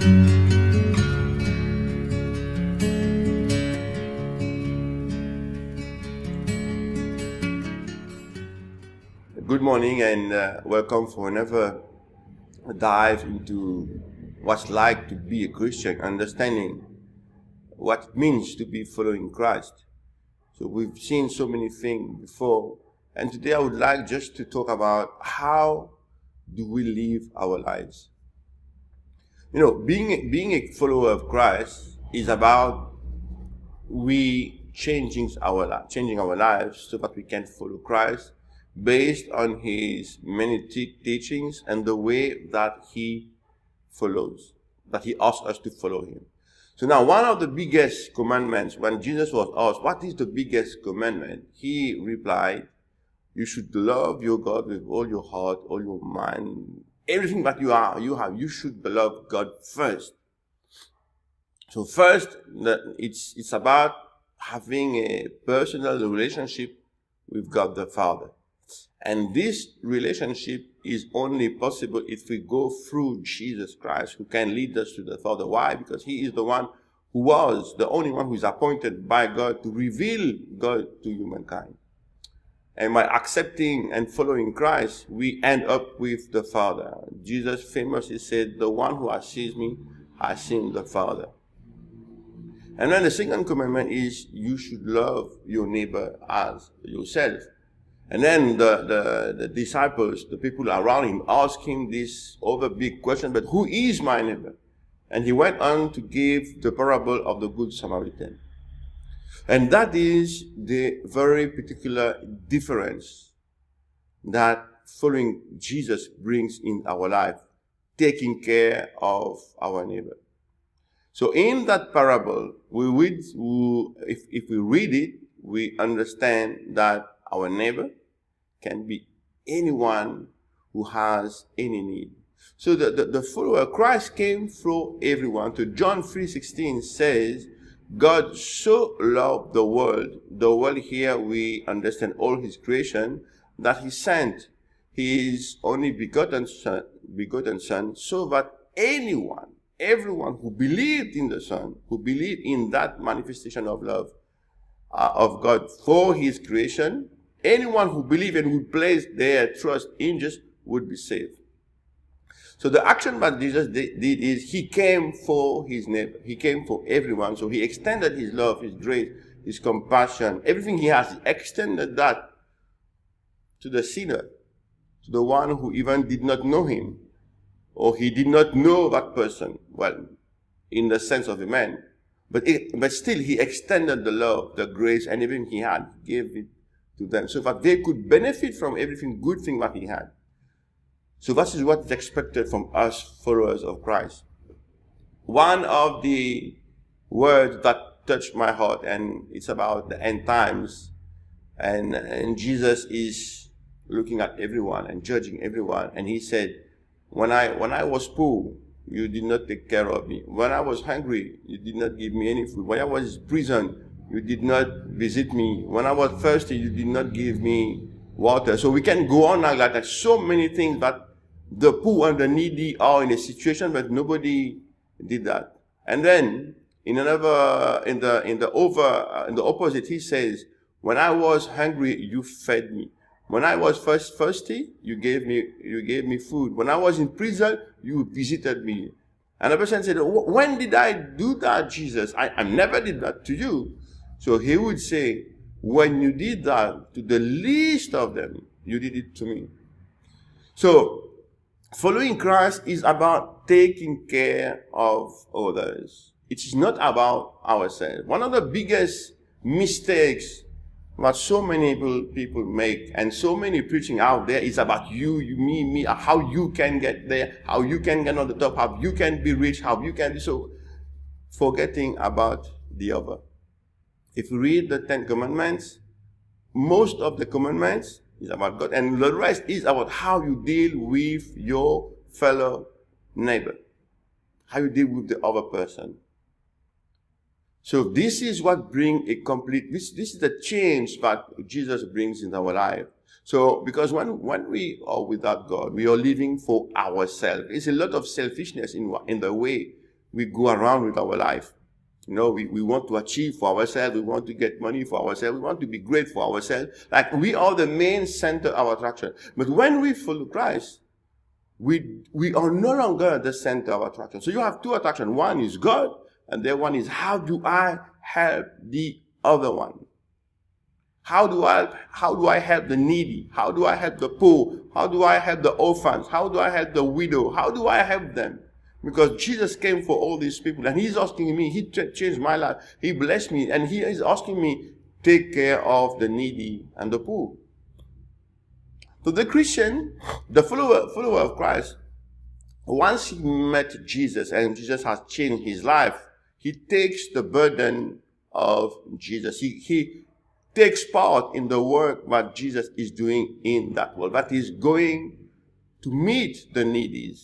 Good morning and welcome for another dive into what's like to be a Christian, understanding what it means to be following Christ. So we've seen so many things before, and today I would like just to talk about how do we live our lives. You know, being a follower of Christ is about we changing our lives so that we can follow Christ based on his many teachings and the way that he follows, that he asks us to follow him. So now, one of the biggest commandments, when Jesus was asked, what is the biggest commandment? He replied, you should love your God with all your heart, all your mind, everything that you have. You should love God first. So first, it's about having a personal relationship with God the Father. And this relationship is only possible if we go through Jesus Christ, who can lead us to the Father. Why? Because he is the one who was the only one who is appointed by God to reveal God to humankind. And by accepting and following Christ, we end up with the Father. Jesus famously said, the one who has seen me has seen the Father. And then the second commandment is you should love your neighbor as yourself. And then the disciples, the people around him, asked him this other big question, but who is my neighbor? And he went on to give the parable of the Good Samaritan. And that is the very particular difference that following Jesus brings in our life, taking care of our neighbor. So in that parable, if we read it, we understand that our neighbor can be anyone who has any need. So the follower of Christ came for everyone. To John 3:16 says, God so loved the world here we understand all his creation, that he sent his only begotten son, so that everyone who believed in the Son, who believed in that manifestation of love of God for his creation, anyone who believed and would place their trust in Jesus would be saved. So the action that Jesus did is he came for his neighbor. He came for everyone. So he extended his love, his grace, his compassion, everything he has. He extended that to the sinner, to the one who even did not know him, or he did not know that person. Well, in the sense of a man. But still he extended the love, the grace, and everything he had, he gave it to them so that they could benefit from everything good thing that he had. So that is what is expected from us followers of Christ. One of the words that touched my heart, and it's about the end times, and Jesus is looking at everyone and judging everyone, and he said, when I was poor, you did not take care of me. When I was hungry, you did not give me any food. When I was in prison, you did not visit me. When I was thirsty, you did not give me water. So we can go on like that. There's so many things that the poor and the needy are in a situation, but nobody did that. And then in the opposite, he says, when I was hungry, you fed me. When I was thirsty, you gave me food. When I was in prison, you visited me. And the person said, when did I do that, Jesus? I never did that to you. So he would say, when you did that to the least of them, you did it to me. So following Christ is about taking care of others. It is not about ourselves. One of the biggest mistakes that so many people make, and so many preaching out there, is about you, me, how you can get there, how you can get on the top, how you can be rich, how you can be so, forgetting about the other. If you read the 10 Commandments, most of the commandments is about God, and the rest is about how you deal with your fellow neighbor, how you deal with the other person. So this is what brings a complete, this is the change that Jesus brings in our life. So, because when we are without God, we are living for ourselves. It's a lot of selfishness in the way we go around with our life. We want to achieve for ourselves. We want to get money for ourselves. We want to be great for ourselves. Like we are the main center of attraction. But when we follow Christ, we are no longer the center of attraction. So you have two attractions. One is God, and the other one is how do I help the other one? How do I help the needy? How do I help the poor? How do I help the orphans? How do I help the widow? How do I help them? Because Jesus came for all these people, and he's asking me, he changed my life, he blessed me, and he is asking me, take care of the needy and the poor. So the Christian, the follower of Christ, once he met Jesus and Jesus has changed his life, he takes the burden of Jesus. He takes part in the work that Jesus is doing in that world, that is going to meet the needy.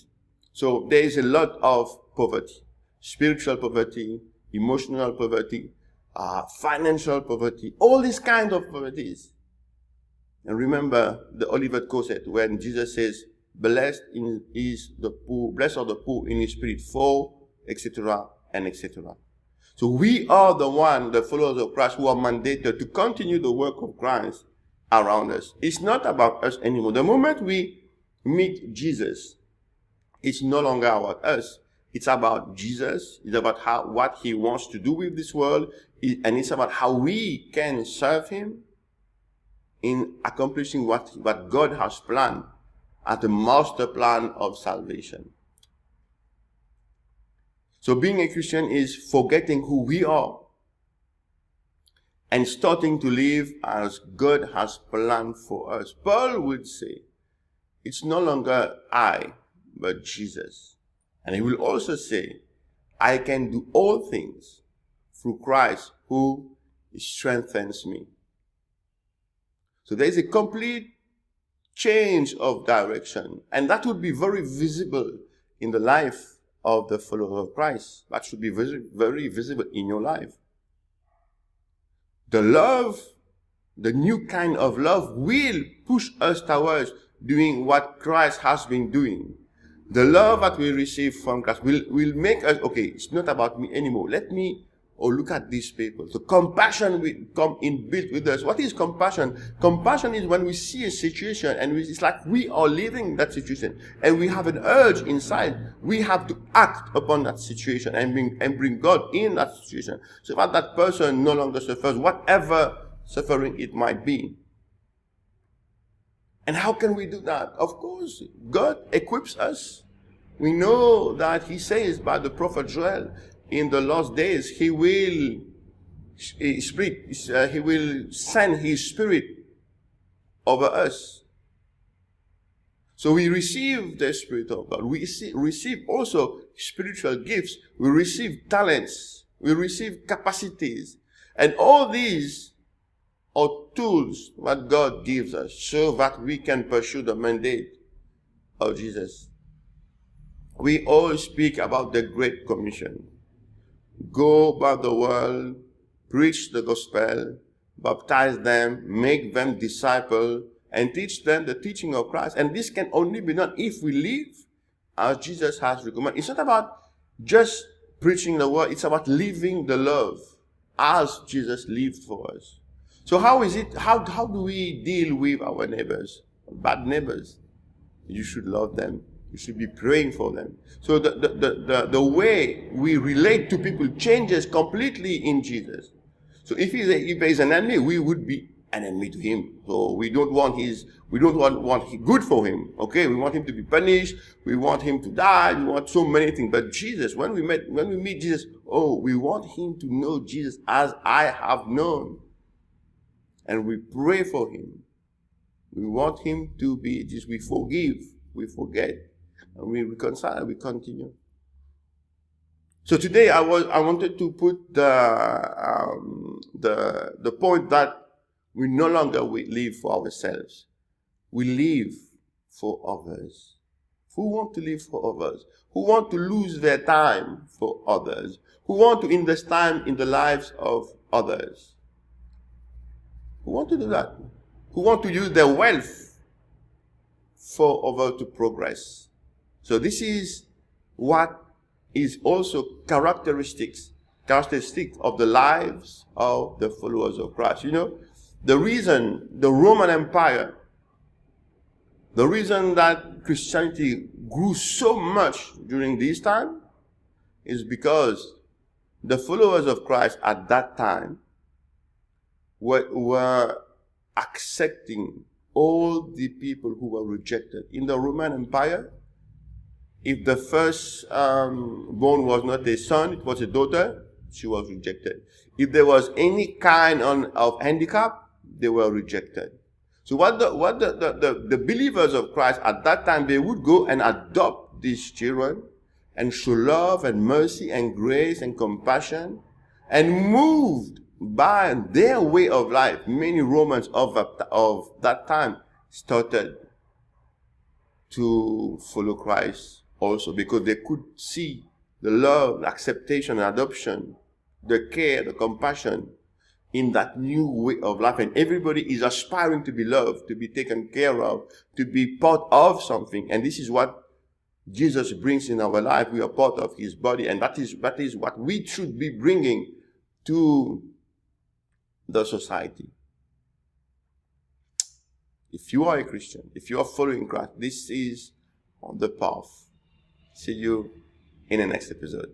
So there is a lot of poverty, spiritual poverty, emotional poverty, financial poverty, all these kinds of poverties. And remember the Olivet Coset when Jesus says, blessed are the poor in his spirit, for etc. and etc. So we are the followers of Christ, who are mandated to continue the work of Christ around us. It's not about us anymore. The moment we meet Jesus, it's no longer about us. It's about Jesus. It's about what he wants to do with this world. And it's about how we can serve him in accomplishing what God has planned as the master plan of salvation. So being a Christian is forgetting who we are and starting to live as God has planned for us. Paul would say, it's no longer I, but Jesus. And he will also say, I can do all things through Christ who strengthens me. So there is a complete change of direction, and that would be very visible in the life of the follower of Christ. That should be very visible in your life. The love, the new kind of love, will push us towards doing what Christ has been doing. The love that we receive from Christ will make us, okay, it's not about me anymore. Look at these people. So compassion will come inbuilt with us. What is compassion? Compassion is when we see a situation and it's like we are living that situation and we have an urge inside. We have to act upon that situation and bring God in that situation so that person no longer suffers whatever suffering it might be. And how can we do that? Of course, God equips us. We know that he says by the prophet Joel, in the last days, he will send his spirit over us. So we receive the Spirit of God. We receive also spiritual gifts. We receive talents. We receive capacities. And all these are tools that God gives us so that we can pursue the mandate of Jesus. We all speak about the Great Commission. Go about the world, preach the gospel, baptize them, make them disciples, and teach them the teaching of Christ. And this can only be done if we live as Jesus has recommended. It's not about just preaching the word, it's about living the love as Jesus lived for us. So how do we deal with our neighbors, bad neighbors? You should love them. You should be praying for them. So the way we relate to people changes completely in Jesus. So if he's an enemy, we would be an enemy to him. So we don't want good for him. Okay, we want him to be punished. We want him to die. We want so many things. But Jesus, when we meet Jesus, we want him to know Jesus as I have known, and we pray for him. We want him to be just. We forgive. We forget. And we reconcile, we continue. So today I wanted to put the point that we no longer live for ourselves. We live for others. Who want to live for others? Who want to lose their time for others? Who want to invest time in the lives of others? Who want to do that? Who want to use their wealth for others to progress? So this is what is also characteristic of the lives of the followers of Christ. You know, the reason the Roman Empire, the reason that Christianity grew so much during this time is because the followers of Christ at that time were accepting all the people who were rejected. In the Roman Empire, if the first born was not a son, it was a daughter, she was rejected. If there was any kind of handicap, they were rejected. So what the believers of Christ at that time, they would go and adopt these children and show love and mercy and grace and compassion, and moved by their way of life. Many Romans of that time started to follow Christ also, because they could see the love, the acceptation, adoption, the care, the compassion in that new way of life. And everybody is aspiring to be loved, to be taken care of, to be part of something. And this is what Jesus brings in our life. We are part of his body, and that is what we should be bringing to the society. If you are a Christian, if you are following Christ, this is on the path. See you in the next episode.